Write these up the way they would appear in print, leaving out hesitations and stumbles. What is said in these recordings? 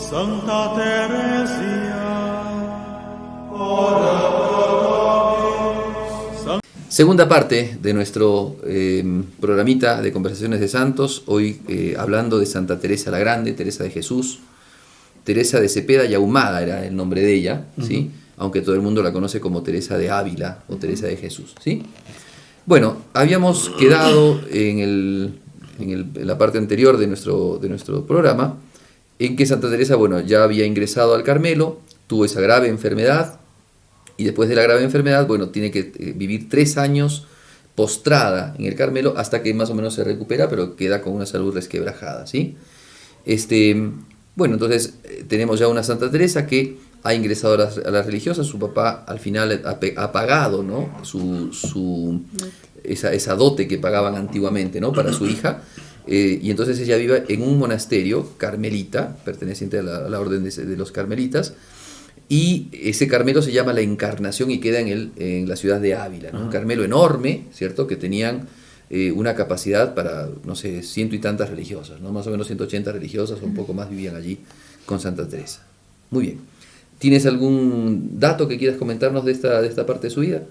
Santa Teresia, ora pro nobis. Segunda parte de nuestro programita de Conversaciones de Santos, hoy hablando de Santa Teresa la Grande, Teresa de Jesús, Teresa de Cepeda y Ahumada era el nombre de ella, ¿sí? Aunque todo el mundo la conoce como Teresa de Ávila o Teresa de Jesús, ¿sí? Bueno, habíamos quedado en la parte anterior de nuestro programa en que Santa Teresa, bueno, ya había ingresado al Carmelo, tuvo esa grave enfermedad y después de la grave enfermedad, bueno, tiene que vivir 3 años postrada en el Carmelo hasta que más o menos se recupera, pero queda con una salud resquebrajada, ¿sí? Bueno, entonces tenemos ya una Santa Teresa que ha ingresado a las religiosas. Su papá al final ha pagado, ¿no? esa dote que pagaban antiguamente, ¿no? Para su hija. Y entonces ella vive en un monasterio carmelita, perteneciente a la orden de los carmelitas, y ese Carmelo se llama La Encarnación y queda en la ciudad de Ávila, ¿no? Un Carmelo enorme, ¿cierto? Que tenían una capacidad para, no sé, 100 y tantas religiosas, ¿no? Más o menos 180 religiosas o un poco más vivían allí con Santa Teresa. Muy bien. ¿Tienes algún dato que quieras comentarnos de esta parte de su vida?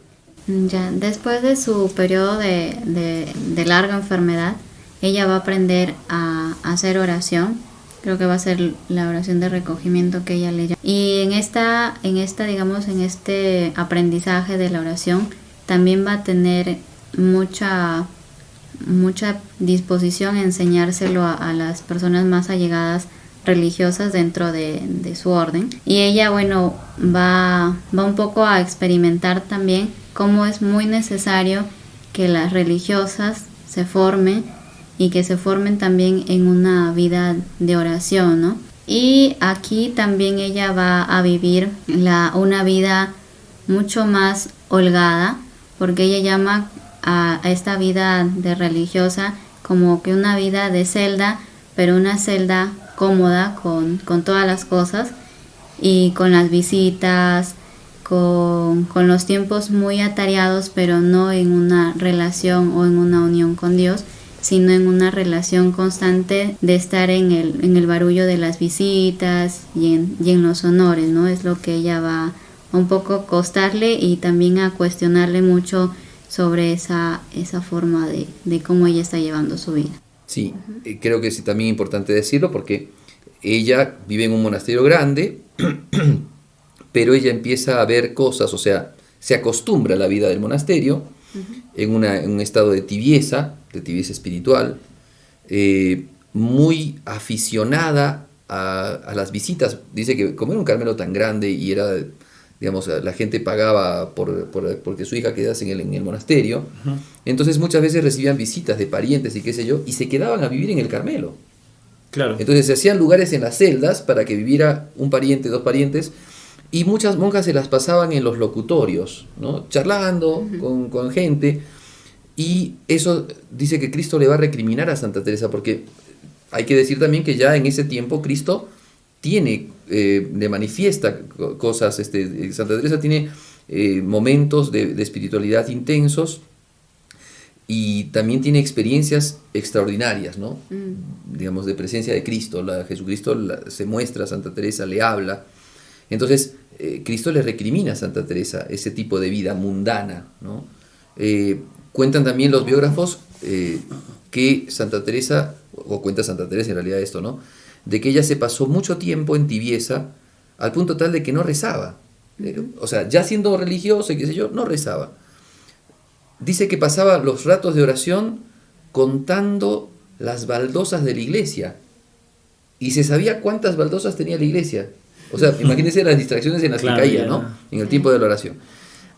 Ya, después de su periodo de larga enfermedad, ella va a aprender a hacer oración. Creo que va a ser la oración de recogimiento que ella le llama. Y en este aprendizaje de la oración, también va a tener mucha disposición a enseñárselo a las personas más allegadas religiosas dentro de su orden. Y ella, bueno, va un poco a experimentar también cómo es muy necesario que las religiosas se formen y que se formen también en una vida de oración, ¿no? Y aquí también ella va a vivir una vida mucho más holgada, porque ella llama a esta vida de religiosa como que una vida de celda, pero una celda cómoda con todas las cosas y con las visitas, con los tiempos muy atareados, pero no en una relación o en una unión con Dios, sino en una relación constante de estar en el barullo de las visitas y en los honores, ¿no? Es lo que ella va a un poco costarle y también a cuestionarle mucho sobre esa forma de cómo ella está llevando su vida. Sí, creo que es también importante decirlo porque ella vive en un monasterio grande, pero ella empieza a ver cosas, o sea, se acostumbra a la vida del monasterio, en un estado de tibieza espiritual, muy aficionada a las visitas. Dice que como era un Carmelo tan grande y era, digamos, la gente pagaba porque su hija quedase en el monasterio, entonces muchas veces recibían visitas de parientes y qué sé yo, y se quedaban a vivir en el Carmelo. Claro. Entonces se hacían lugares en las celdas para que viviera un pariente, 2 parientes, y muchas monjas se las pasaban en los locutorios, ¿no? Charlando con gente. Y eso dice que Cristo le va a recriminar a Santa Teresa, porque hay que decir también que ya en ese tiempo Cristo le manifiesta cosas. Santa Teresa tiene momentos de espiritualidad intensos y también tiene experiencias extraordinarias, ¿no? Digamos, de presencia de Cristo. Jesucristo se muestra a Santa Teresa, le habla. Entonces, Cristo le recrimina a Santa Teresa ese tipo de vida mundana, ¿no? Cuentan también los biógrafos que Santa Teresa, o cuenta Santa Teresa en realidad esto, ¿no? De que ella se pasó mucho tiempo en tibieza al punto tal de que no rezaba. O sea, ya siendo religiosa y qué sé yo, no rezaba. Dice que pasaba los ratos de oración contando las baldosas de la iglesia. Y se sabía cuántas baldosas tenía la iglesia. O sea, imagínense las distracciones en las que caía, ¿no? En el tiempo de la oración.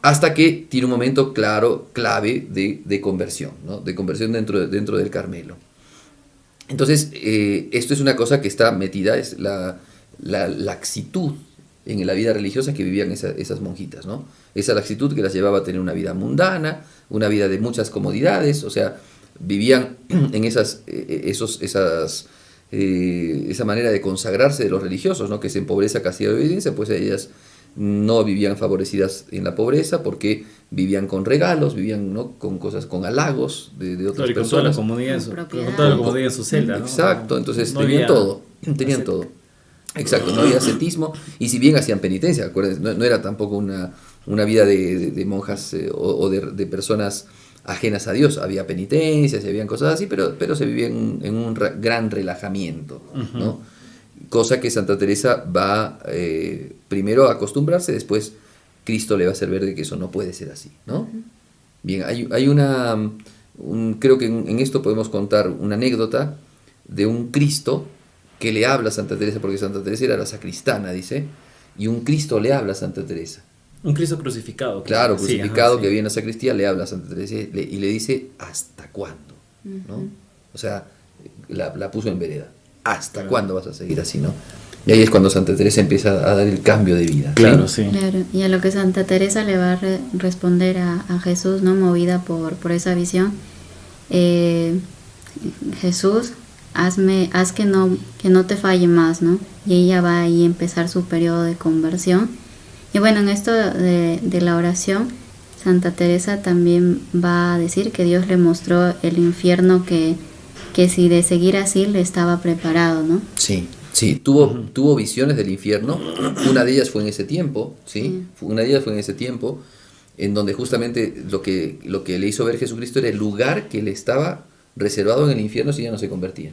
Hasta que tiene un momento clave de conversión, ¿no? De conversión dentro del Carmelo. Entonces, esto es una cosa que está metida, es la laxitud en la vida religiosa que vivían esas monjitas, ¿no? Esa laxitud que las llevaba a tener una vida mundana, una vida de muchas comodidades, o sea, vivían en esa manera de consagrarse de los religiosos, ¿no? Que es en pobreza, castidad y obediencia, pues ellas no vivían favorecidas en la pobreza porque vivían con regalos, vivían, ¿no? con cosas, con halagos de otras personas. Toda la comodidad en su celda, ¿no? Exacto, entonces no tenían había... todo, tenían todo. Exacto, no había ascetismo, y si bien hacían penitencia, acuérdense, no era tampoco una vida de monjas o de personas ajenas a Dios, había penitencias y habían cosas así, pero se vivía en un gran relajamiento, ¿no? Cosa que Santa Teresa va primero a acostumbrarse, después Cristo le va a hacer ver de que eso no puede ser así, ¿no? Bien, hay creo que en esto podemos contar una anécdota de un Cristo que le habla a Santa Teresa, porque Santa Teresa era la sacristana, dice, y un Cristo le habla a Santa Teresa. Un Cristo crucificado. Claro, crucificado, sí. que viene a la sacristía, le habla a Santa Teresa y le dice, ¿hasta cuándo? ¿No? O sea, la puso en vereda. ¿Hasta cuándo vas a seguir así, no? Y ahí es cuando Santa Teresa empieza a dar el cambio de vida. Claro, sí. Claro, y a lo que Santa Teresa le va a responder a Jesús, ¿no? Movida por esa visión. Jesús, haz que no te falle más, ¿no? Y ella va ahí a empezar su periodo de conversión. Y bueno, en esto de la oración, Santa Teresa también va a decir que Dios le mostró el infierno que si de seguir así le estaba preparado, ¿no? Sí, tuvo visiones del infierno. Una de ellas fue en ese tiempo, ¿sí? Una de ellas fue en ese tiempo, en donde justamente lo que le hizo ver Jesucristo era el lugar que le estaba reservado en el infierno si ella no se convertía.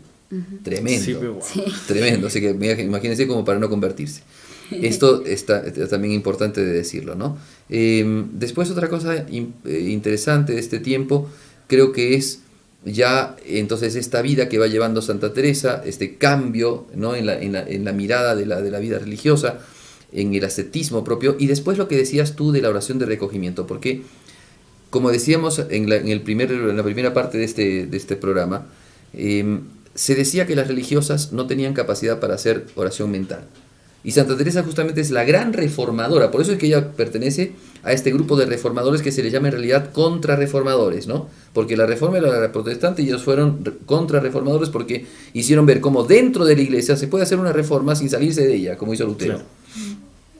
Tremendo, tremendo. Así que imagínense como para no convertirse. Esto está también importante de decirlo, ¿no? Después otra cosa interesante de este tiempo, creo que es ya entonces esta vida que va llevando Santa Teresa, este cambio, ¿no? en la mirada de la vida religiosa, en el ascetismo propio, y después lo que decías tú de la oración de recogimiento, porque como decíamos en la primera parte de este programa, se decía que las religiosas no tenían capacidad para hacer oración mental. Y Santa Teresa justamente es la gran reformadora, por eso es que ella pertenece a este grupo de reformadores que se le llama en realidad contrarreformadores, ¿no? Porque la reforma era la protestante y ellos fueron contrarreformadores porque hicieron ver cómo dentro de la iglesia se puede hacer una reforma sin salirse de ella, como hizo Lutero. Claro.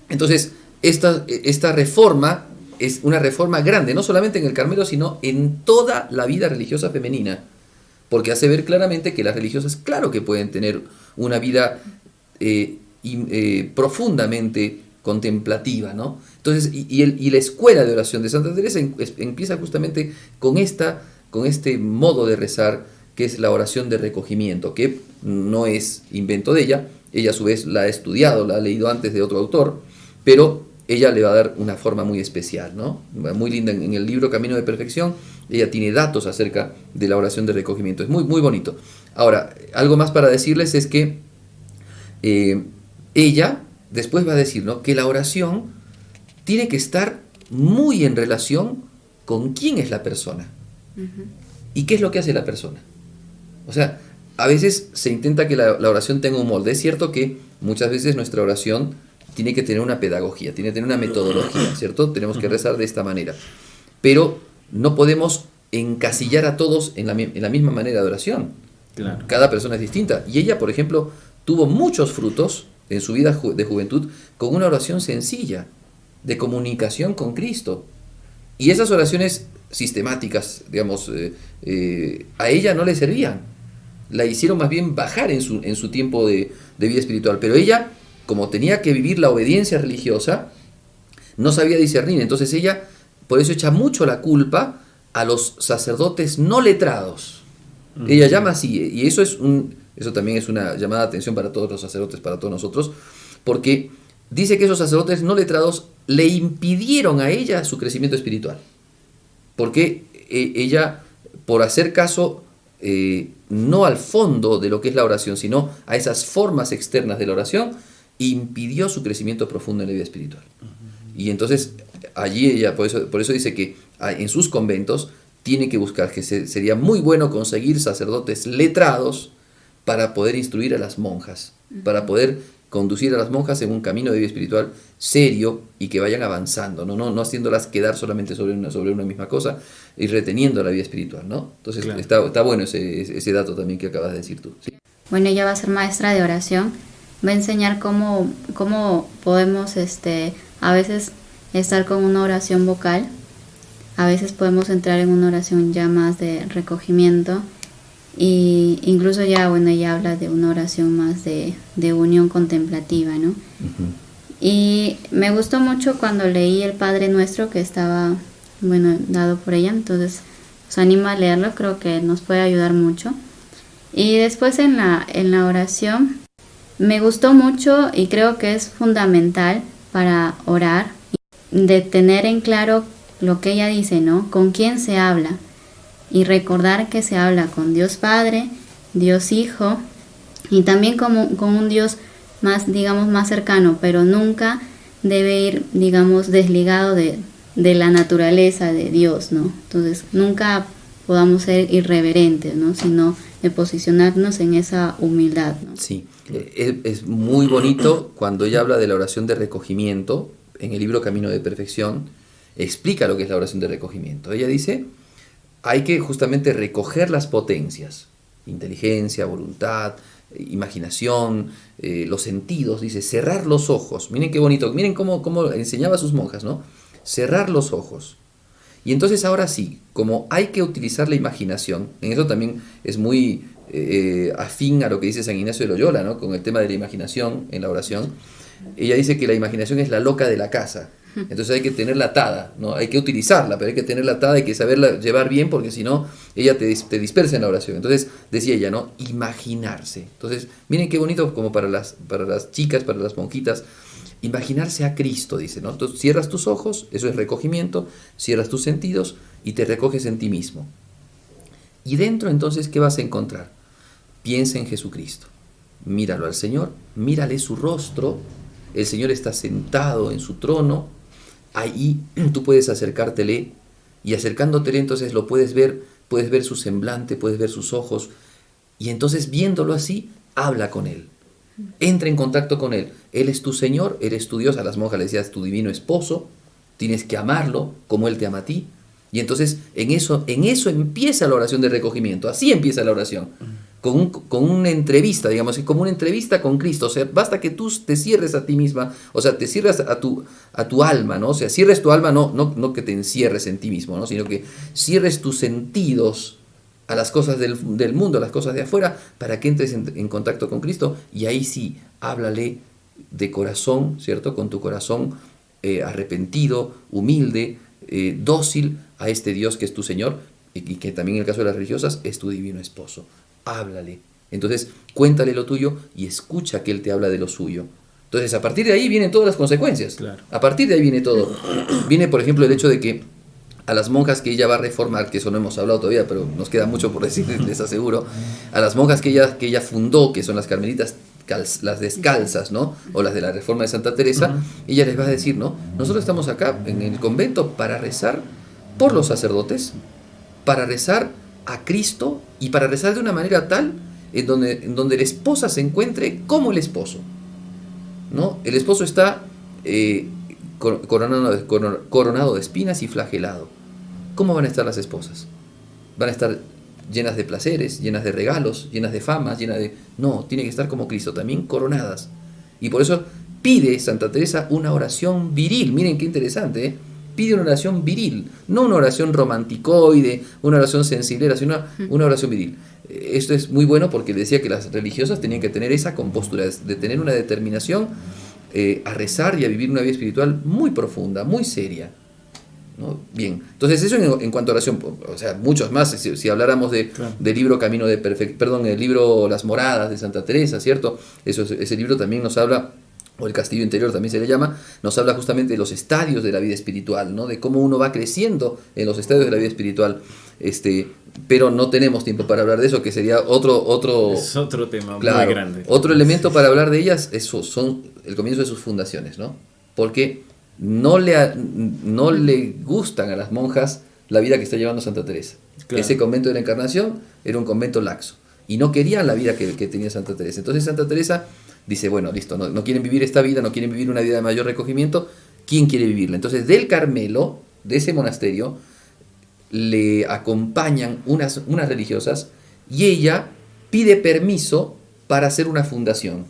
Entonces, esta reforma es una reforma grande, no solamente en el Carmelo, sino en toda la vida religiosa femenina, porque hace ver claramente que las religiosas, claro que pueden tener una vida profundamente contemplativa, ¿no? Entonces, y la escuela de oración de Santa Teresa empieza justamente con este modo de rezar, que es la oración de recogimiento, que no es invento de ella a su vez la ha estudiado, la ha leído antes de otro autor, pero ella le va a dar una forma muy especial, ¿no? Muy linda. En el libro Camino de Perfección, ella tiene datos acerca de la oración de recogimiento, es muy, muy bonito. Ahora, algo más para decirles es que ella después va a decir, ¿no?, que la oración tiene que estar muy en relación con quién es la persona y qué es lo que hace la persona. O sea, a veces se intenta que la oración tenga un molde. Es cierto que muchas veces nuestra oración tiene que tener una pedagogía, tiene que tener una metodología, ¿cierto? Tenemos que rezar de esta manera. Pero no podemos encasillar a todos en la misma manera de oración. Claro. Cada persona es distinta. Y ella, por ejemplo, tuvo muchos frutos en su vida de juventud con una oración sencilla, de comunicación con Cristo. Y esas oraciones sistemáticas, digamos, a ella no le servían. La hicieron más bien bajar en su tiempo de vida espiritual. Pero ella, como tenía que vivir la obediencia religiosa, no sabía discernir. Entonces ella, por eso echa mucho la culpa a los sacerdotes no letrados. Ella llama así, y eso también es una llamada de atención para todos los sacerdotes, para todos nosotros, porque dice que esos sacerdotes no letrados le impidieron a ella su crecimiento espiritual. Porque ella, por hacer caso no al fondo de lo que es la oración, sino a esas formas externas de la oración, impidió su crecimiento profundo en la vida espiritual. Y entonces allí ella, por eso dice que en sus conventos tiene que buscar, que sería muy bueno conseguir sacerdotes letrados para poder instruir a las monjas, para poder conducir a las monjas en un camino de vida espiritual serio y que vayan avanzando, no haciéndolas quedar solamente sobre una misma cosa y reteniendo la vida espiritual, ¿no? Entonces claro. Está bueno ese dato también que acabas de decir tú. ¿Sí? Bueno, ella va a ser maestra de oración, va a enseñar cómo podemos a veces estar con una oración vocal, a veces podemos entrar en una oración ya más de recogimiento, Y incluso ya, bueno, ella habla de una oración más de unión contemplativa, ¿no? Y me gustó mucho cuando leí el Padre Nuestro que estaba, bueno, dado por ella, entonces os animo a leerlo, creo que nos puede ayudar mucho. Y después en la oración me gustó mucho y creo que es fundamental para orar, de tener en claro lo que ella dice, ¿no? Con quién se habla y recordar que se habla con Dios Padre, Dios Hijo y también con un Dios más, digamos, más cercano, pero nunca debe ir, digamos, desligado de la naturaleza de Dios, ¿no? Entonces, nunca podamos ser irreverentes, ¿no? Sino de posicionarnos en esa humildad, ¿no? Sí, es muy bonito cuando ella habla de la oración de recogimiento, en el libro Camino de Perfección, explica lo que es la oración de recogimiento. Ella dice, hay que justamente recoger las potencias, inteligencia, voluntad, imaginación, los sentidos, dice, cerrar los ojos. Miren qué bonito, miren cómo enseñaba a sus monjas, ¿no? Cerrar los ojos. Y entonces ahora sí, como hay que utilizar la imaginación, en eso también es muy afín a lo que dice San Ignacio de Loyola, ¿no? Con el tema de la imaginación en la oración. Ella dice que la imaginación es la loca de la casa. Entonces hay que tenerla atada, ¿no? Hay que utilizarla, pero hay que tenerla atada, hay que saberla llevar bien, porque si no, ella te dispersa en la oración. Entonces decía ella, ¿no? Imaginarse. Entonces, miren qué bonito como para las chicas, para las monjitas, imaginarse a Cristo, dice, ¿no? Entonces cierras tus ojos, eso es recogimiento, cierras tus sentidos y te recoges en ti mismo. Y dentro entonces, ¿qué vas a encontrar? Piensa en Jesucristo, míralo al Señor, mírale su rostro, el Señor está sentado en su trono, ahí tú puedes acercártele, y acercándotele entonces lo puedes ver su semblante, puedes ver sus ojos, y entonces viéndolo así, habla con Él. Entra en contacto con Él. Él es tu Señor, Él es tu Dios. A las monjas le decías tu divino esposo. Tienes que amarlo como Él te ama a ti. Y entonces en eso empieza la oración de recogimiento. Así empieza la oración. Con una entrevista, digamos, como una entrevista con Cristo. O sea, basta que tú te cierres a ti misma, o sea, te cierres a tu alma, ¿no? O sea, cierres tu alma, no que te encierres en ti mismo, ¿no? Sino que cierres tus sentidos a las cosas del mundo, a las cosas de afuera, para que entres en contacto con Cristo, y ahí sí, háblale de corazón, ¿cierto? Con tu corazón arrepentido, humilde, dócil a este Dios que es tu Señor, y que también en el caso de las religiosas es tu divino esposo. Háblale. Entonces, cuéntale lo tuyo y escucha que Él te habla de lo suyo. Entonces, a partir de ahí vienen todas las consecuencias. Claro. A partir de ahí viene todo. Viene, por ejemplo, el hecho de que a las monjas que ella va a reformar, que eso no hemos hablado todavía, pero nos queda mucho por decir, les aseguro, a las monjas que ella fundó, que son las carmelitas, las descalzas, ¿no? O las de la Reforma de Santa Teresa, ella les va a decir, ¿no? Nosotros estamos acá en el convento para rezar por los sacerdotes, para rezar a Cristo y para rezar de una manera tal en donde la esposa se encuentre como el esposo, ¿no? El esposo está coronado de espinas y flagelado. ¿Cómo van a estar las esposas? Van a estar llenas de placeres, llenas de regalos, llenas de fama, No, tienen que estar como Cristo, también coronadas. Y por eso pide Santa Teresa una oración viril. Miren qué interesante, ¿eh? Pide una oración viril, no una oración romanticoide, una oración sensiblera, sino una oración viril. Esto es muy bueno porque decía que las religiosas tenían que tener esa compostura, de tener una determinación a rezar y a vivir una vida espiritual muy profunda, muy seria, ¿no? Bien, entonces eso en cuanto a oración, o sea, muchos más, si habláramos del libro Camino de Perfección, el libro Las Moradas de Santa Teresa, ¿cierto? Ese libro también nos habla, o el Castillo Interior también se le llama, nos habla justamente de los estadios de la vida espiritual, ¿no? De cómo uno va creciendo en los estadios de la vida espiritual, pero no tenemos tiempo para hablar de eso, que sería otro es otro tema, claro, muy grande. Otro elemento para hablar de ellas son el comienzo de sus fundaciones, ¿no? Porque no le gustan a las monjas la vida que está llevando Santa Teresa. Claro. Ese convento de la Encarnación era un convento laxo y no querían la vida que tenía Santa Teresa. Entonces Santa Teresa dice, bueno, listo, no quieren vivir esta vida, no quieren vivir una vida de mayor recogimiento, ¿quién quiere vivirla? Entonces del Carmelo, de ese monasterio, le acompañan unas religiosas y ella pide permiso para hacer una fundación.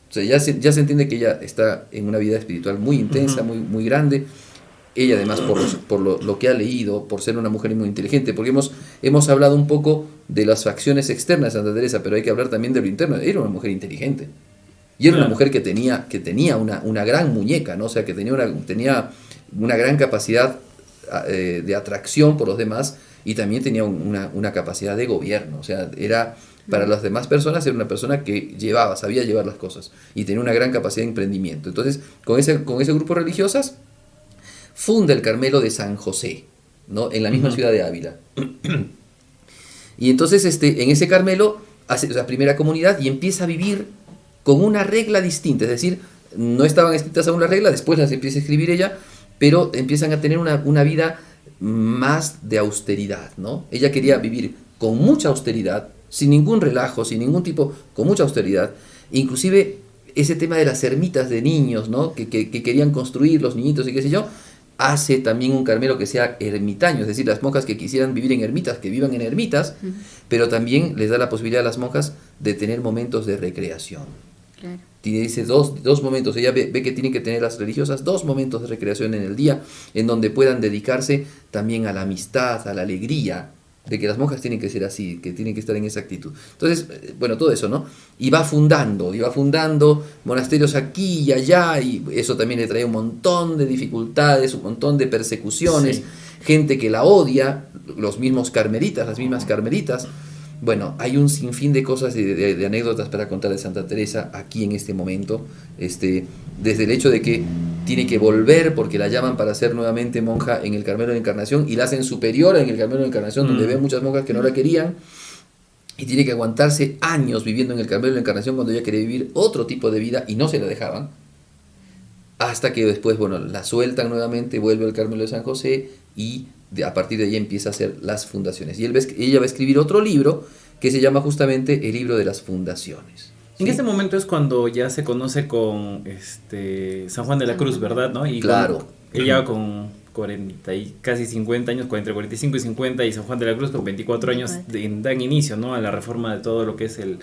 O sea, ya se entiende que ella está en una vida espiritual muy intensa, muy, muy grande. Ella además por lo que ha leído, por ser una mujer muy inteligente, porque hemos hablado un poco de las facciones externas de Santa Teresa, pero hay que hablar también de lo interno. Era una mujer inteligente. Y era una mujer que tenía una gran muñeca, ¿no? O sea, que tenía una gran capacidad de atracción por los demás, y también tenía una capacidad de gobierno. O sea, para las demás personas era una persona que sabía llevar las cosas, y tenía una gran capacidad de emprendimiento. Entonces, con ese grupo de religiosas, funda el Carmelo de San José, ¿no? En la misma ciudad de Ávila. Y entonces en ese Carmelo hace la primera comunidad y empieza a vivir con una regla distinta, es decir, no estaban escritas aún las reglas, después las empieza a escribir ella, pero empiezan a tener una vida más de austeridad, ¿no? Ella quería vivir con mucha austeridad, sin ningún relajo, sin ningún tipo, con mucha austeridad. Inclusive ese tema de las ermitas de niños, ¿no? que querían construir los niñitos y qué sé yo, hace también un Carmelo que sea ermitaño, es decir, las monjas que quisieran vivir en ermitas, que vivan en ermitas, pero también les da la posibilidad a las monjas de tener momentos de recreación. Claro. Dice dos momentos, ella ve que tienen que tener las religiosas 2 momentos de recreación en el día, en donde puedan dedicarse también a la amistad, a la alegría, de que las monjas tienen que ser así, que tienen que estar en esa actitud. Entonces, bueno, todo eso, ¿no? Y va fundando monasterios aquí y allá, y eso también le trae un montón de dificultades, un montón de persecuciones, sí. Gente que la odia, los mismos carmelitas, las mismas carmelitas. Bueno, hay un sinfín de cosas, de anécdotas para contar de Santa Teresa aquí en este momento, desde el hecho de que tiene que volver porque la llaman para ser nuevamente monja en el Carmelo de la Encarnación, y la hacen superiora en el Carmelo de la Encarnación, donde ven muchas monjas que no la querían, y tiene que aguantarse años viviendo en el Carmelo de la Encarnación cuando ella quería vivir otro tipo de vida y no se la dejaban, hasta que después, bueno, la sueltan nuevamente, vuelve al Carmelo de San José, y a partir de ahí empieza a hacer las fundaciones. Y ella va a escribir otro libro que se llama justamente el libro de las fundaciones. En este momento es cuando ya se conoce con San Juan de la Cruz, ¿verdad? ¿No? Y claro. Ella con 40 y casi 50 años, entre 45 y 50, y San Juan de la Cruz con 24 años dan inicio, ¿no? A la reforma de todo lo que es el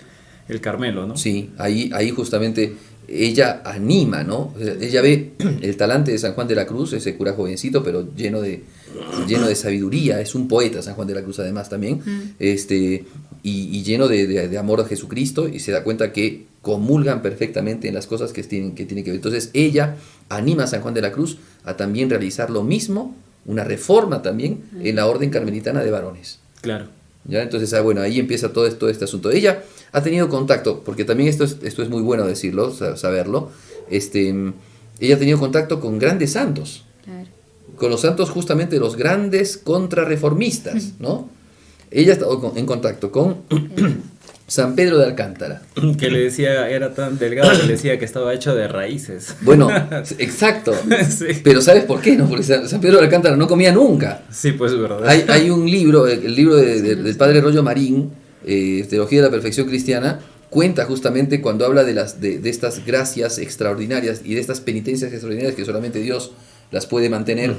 Carmelo, ¿no? Sí, ahí justamente ella anima, ¿no? Ella ve el talante de San Juan de la Cruz, ese cura jovencito, pero lleno de sabiduría. Es un poeta San Juan de la Cruz además también, y lleno de amor a Jesucristo, y se da cuenta que comulgan perfectamente en las cosas que tienen que ver. Entonces ella anima a San Juan de la Cruz a también realizar lo mismo, una reforma también en la orden carmelitana de varones. Claro. ¿Ya? Entonces, bueno, ahí empieza todo este asunto. Ella ha tenido contacto, porque también esto es muy bueno decirlo, saberlo. Ella ha tenido contacto con grandes santos. Claro. Con los santos justamente los grandes contrarreformistas, ¿no? Ella ha estado en contacto con San Pedro de Alcántara. Que le decía, era tan delgado que le decía que estaba hecho de raíces. Bueno, exacto. Sí. Pero ¿sabes por qué? No, porque San Pedro de Alcántara no comía nunca. Sí, pues es verdad. Hay un libro, el libro del padre Rollo Marín, Teología de la Perfección Cristiana, cuenta justamente cuando habla de estas gracias extraordinarias y de estas penitencias extraordinarias que solamente Dios las puede mantener.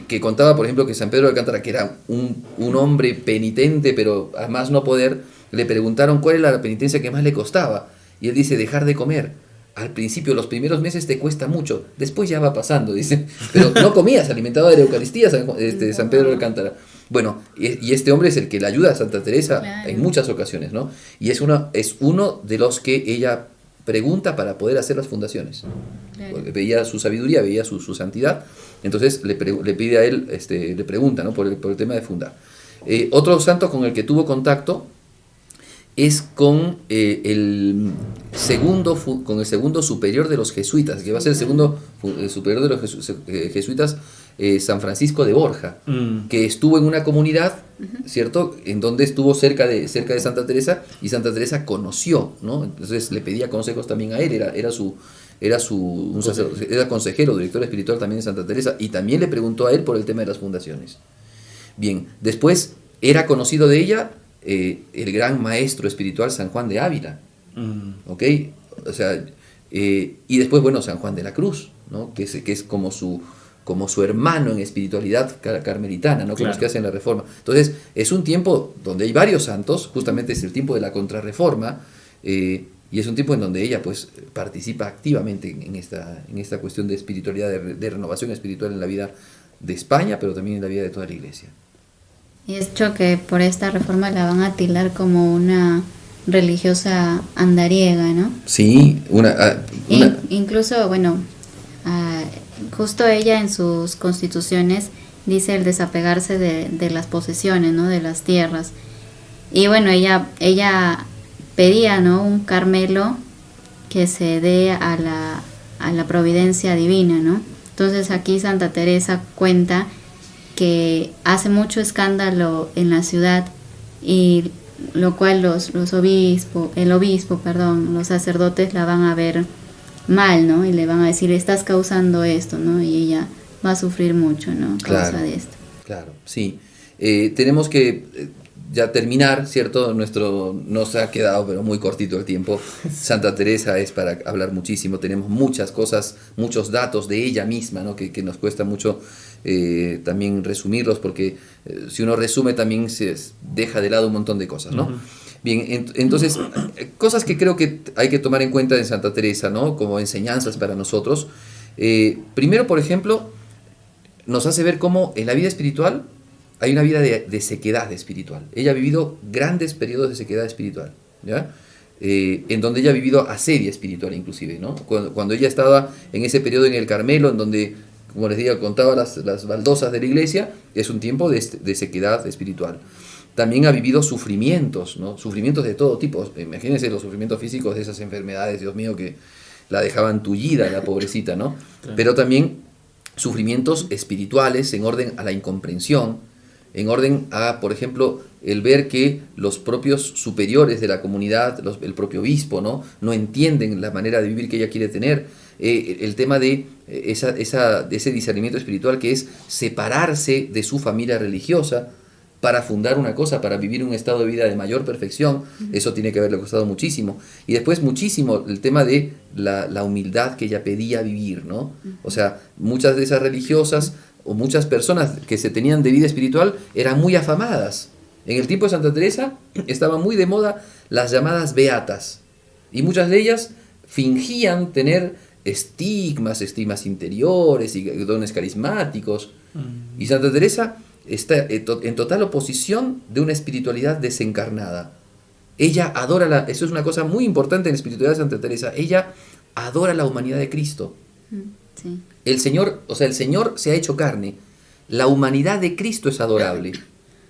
Que contaba, por ejemplo, que San Pedro de Alcántara, que era un hombre penitente, pero a más no poder, le preguntaron cuál era la penitencia que más le costaba, y él dice: dejar de comer. Al principio, los primeros meses te cuesta mucho, después ya va pasando, dice. Pero no comía, se alimentaba de la Eucaristía San Pedro de Alcántara. Bueno, y este hombre es el que le ayuda a Santa Teresa en muchas ocasiones, ¿no? Y es uno de los que ella pregunta para poder hacer las fundaciones. Claro. Veía su sabiduría, veía su santidad, entonces le pide a él, le pregunta, ¿no? por el tema de fundar. Otro santo con el que tuvo contacto es con el segundo superior de los jesuitas, que va a ser el segundo superior de los jesuitas, San Francisco de Borja, que estuvo en una comunidad, ¿cierto?, en donde estuvo cerca de Santa Teresa, y Santa Teresa conoció, ¿no? Entonces le pedía consejos también a él, era consejero, director espiritual también de Santa Teresa, y también le preguntó a él por el tema de las fundaciones. Bien, después era conocido de ella el gran maestro espiritual San Juan de Ávila, ¿ok? O sea, y después, bueno, San Juan de la Cruz, ¿no? Que es como su hermano en espiritualidad carmelitana, ¿no? Con los que hacen la reforma. Entonces, es un tiempo donde hay varios santos, justamente es el tiempo de la contrarreforma, y es un tiempo en donde ella, pues, participa activamente en esta cuestión de espiritualidad, de renovación espiritual en la vida de España, pero también en la vida de toda la Iglesia. Y es hecho que por esta reforma la van a tildar como una religiosa andariega, ¿no? Sí, Incluso, bueno, justo ella en sus constituciones dice el desapegarse de las posesiones, ¿no? De las tierras. Y bueno, ella pedía, ¿no? Un Carmelo que se dé a la providencia divina, ¿no? Entonces aquí Santa Teresa cuenta que hace mucho escándalo en la ciudad, y lo cual los sacerdotes la van a ver mal, ¿no? Y le van a decir, estás causando esto, ¿no? Y ella va a sufrir mucho, ¿no? A causa de esto. Claro, sí. Tenemos que ya terminar, ¿cierto? Nos ha quedado pero muy cortito el tiempo. Santa Teresa es para hablar muchísimo, tenemos muchas cosas, muchos datos de ella misma, ¿no? Que nos cuesta mucho también resumirlos, porque si uno resume también se deja de lado un montón de cosas, ¿no? Bien, entonces, cosas que creo que hay que tomar en cuenta en Santa Teresa, ¿no? Como enseñanzas para nosotros. Primero, por ejemplo, nos hace ver cómo en la vida espiritual hay una vida de sequedad espiritual. Ella ha vivido grandes periodos de sequedad espiritual, ¿ya? En donde ella ha vivido asedia espiritual inclusive, ¿no? Cuando ella estaba en ese periodo en el Carmelo, en donde, como les digo, contaba las baldosas de la iglesia, es un tiempo de sequedad espiritual. También ha vivido sufrimientos, ¿no? Sufrimientos de todo tipo. Imagínense los sufrimientos físicos de esas enfermedades, Dios mío, que la dejaban tullida, la pobrecita, ¿no? Claro. Pero también sufrimientos espirituales en orden a la incomprensión, en orden a, por ejemplo, el ver que los propios superiores de la comunidad, el propio obispo, no entienden la manera de vivir que ella quiere tener. El tema de ese discernimiento espiritual, que es separarse de su familia religiosa para fundar una cosa, para vivir un estado de vida de mayor perfección. Eso tiene que haberle costado muchísimo. Y después muchísimo el tema de la humildad que ella pedía vivir, ¿no? O sea, muchas de esas religiosas o muchas personas que se tenían de vida espiritual eran muy afamadas. En el tiempo de Santa Teresa estaban muy de moda las llamadas beatas, y muchas de ellas fingían tener estigmas interiores y dones carismáticos. Y Santa Teresa está en total oposición de una espiritualidad desencarnada. Ella adora eso es una cosa muy importante en la espiritualidad de Santa Teresa. Ella adora la humanidad de Cristo. Sí. El Señor se ha hecho carne. La humanidad de Cristo es adorable.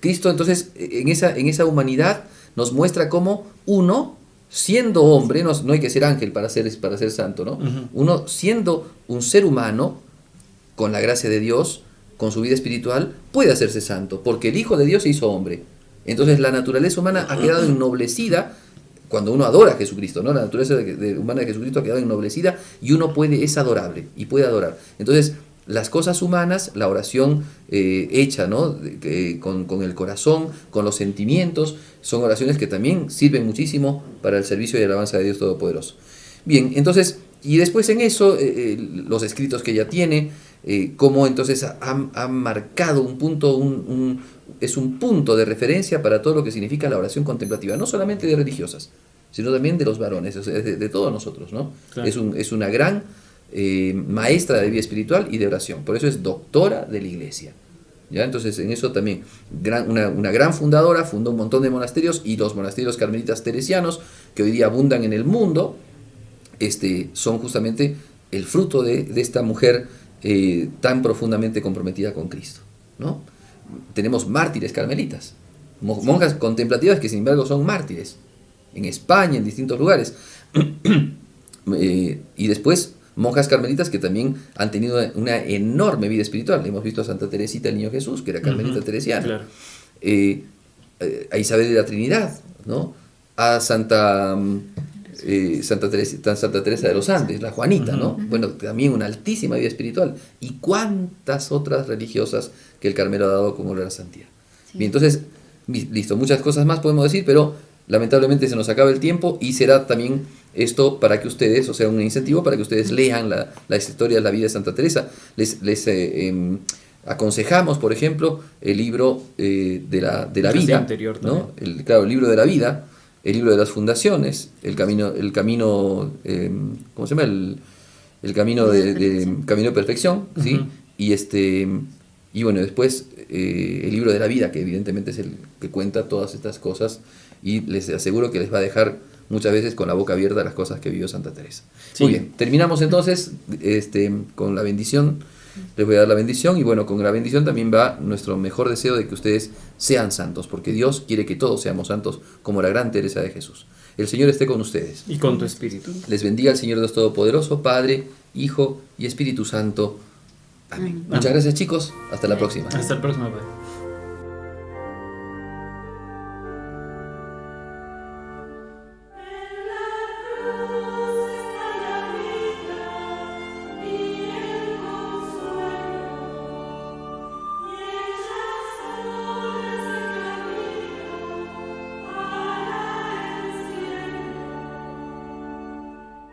Cristo, entonces, en esa humanidad nos muestra cómo uno, siendo hombre, no hay que ser ángel para ser santo, ¿no? Uno, siendo un ser humano, con la gracia de Dios, con su vida espiritual, puede hacerse santo, porque el Hijo de Dios se hizo hombre. Entonces la naturaleza humana ha quedado ennoblecida cuando uno adora a Jesucristo, ¿no? La naturaleza humana de Jesucristo ha quedado ennoblecida, y uno es adorable y puede adorar. Entonces, las cosas humanas, la oración hecha, ¿no? Con el corazón, con los sentimientos, son oraciones que también sirven muchísimo para el servicio y alabanza de Dios Todopoderoso. Bien, entonces, y después en eso, los escritos que ella tiene, cómo entonces ha marcado un punto, es un punto de referencia para todo lo que significa la oración contemplativa, no solamente de religiosas, sino también de los varones, de todos nosotros, ¿no? Claro. Es una gran maestra de vida espiritual y de oración, por eso es doctora de la Iglesia, ¿ya? Entonces en eso también una gran fundadora, fundó un montón de monasterios, y los monasterios carmelitas teresianos que hoy día abundan en el mundo son justamente el fruto de esta mujer tan profundamente comprometida con Cristo, ¿no? Tenemos mártires carmelitas, monjas contemplativas que sin embargo son mártires en España, en distintos lugares. Y después monjas carmelitas que también han tenido una enorme vida espiritual. Hemos visto a Santa Teresita del Niño Jesús, que era carmelita teresiana, claro. A Isabel de la Trinidad, ¿no? A Santa Teresa de los Andes, la Juanita, ¿no? Bueno, también una altísima vida espiritual. Y cuántas otras religiosas que el Carmelo ha dado como la santidad. Sí. Bien, entonces, listo, muchas cosas más podemos decir, pero lamentablemente se nos acaba el tiempo, y será también esto para que ustedes, o sea, un incentivo para que ustedes lean la historia de la vida de Santa Teresa. Les aconsejamos, por ejemplo, el libro de la vida, anterior, ¿no? El libro de la vida, el libro de las fundaciones, el camino ¿cómo se llama? El camino de perfección, ¿sí? Y Y bueno, después el libro de la vida, que evidentemente es el que cuenta todas estas cosas, y les aseguro que les va a dejar muchas veces con la boca abierta las cosas que vivió Santa Teresa. Sí. Muy bien, terminamos entonces con la bendición. Les voy a dar la bendición, y bueno, con la bendición también va nuestro mejor deseo de que ustedes sean santos, porque Dios quiere que todos seamos santos como la gran Teresa de Jesús. El Señor esté con ustedes. Y con tu espíritu. Les bendiga el Señor Dios Todopoderoso, Padre, Hijo y Espíritu Santo. Amén. Muchas gracias, chicos. Hasta la próxima. Hasta el próximo, Padre.